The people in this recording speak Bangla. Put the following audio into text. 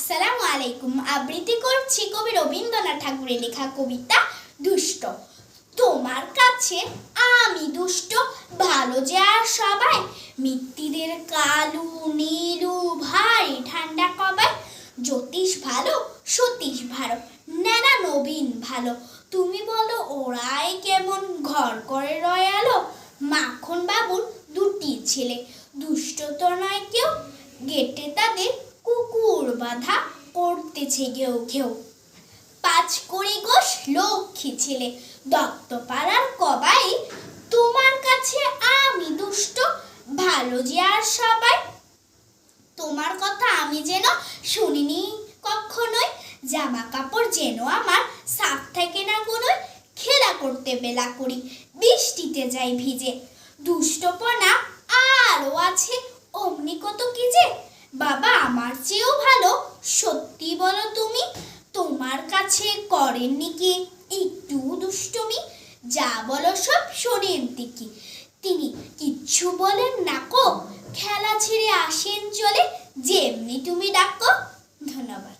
আসসালামু আলাইকুম। আবৃত্তি করছি কবি রবীন্দ্রনাথ ঠাকুরের লেখা কবিতা দুষ্ট। তোমার কাছে আমি দুষ্ট, ভালো যে আর সবাই, মিত্তিদের কালু নীলু ভাই ঠান্ডা কবাই, জ্যোতিষ ভালো সতীশ ভালো, নেনা নবীন ভালো, তুমি বলো ওরাই কেমন ঘর করে রয়ালো। মাখন বাবুর দুটি ছেলে, দুষ্ট তো নয় কেউ, গেটে তাদের কুকুর বাঁধা করতেছে ঘেউ ঘেউ। পাঁচ কড়ি গোশ লক্ষ্মী ছেলে, দত্তপাড়ার কবাই, তোমার কাছে আমি দুষ্ট, ভালো যে আর সবাই। তোমার কথা আমি যেন শুনিনি কখনোই, জামা কাপড় যেন আমার সাফ থাকে না কোনোই, খেলা করতে বেলা করি বৃষ্টিতে যাই ভিজে, দুষ্টপনা আরও আছে অমনি কত কি যে। বাবা আমার চেয়েও ভালো, সত্যি বলো তুমি, তোমার কাছে করেননি কি একটু দুষ্টুমি, যা বলো সব শোনেন কি তিনি কিচ্ছু বলেন না কো, খেলা ছেড়ে আসেন চলে যেমনি তুমি ডাকো। ধন্যবাদ।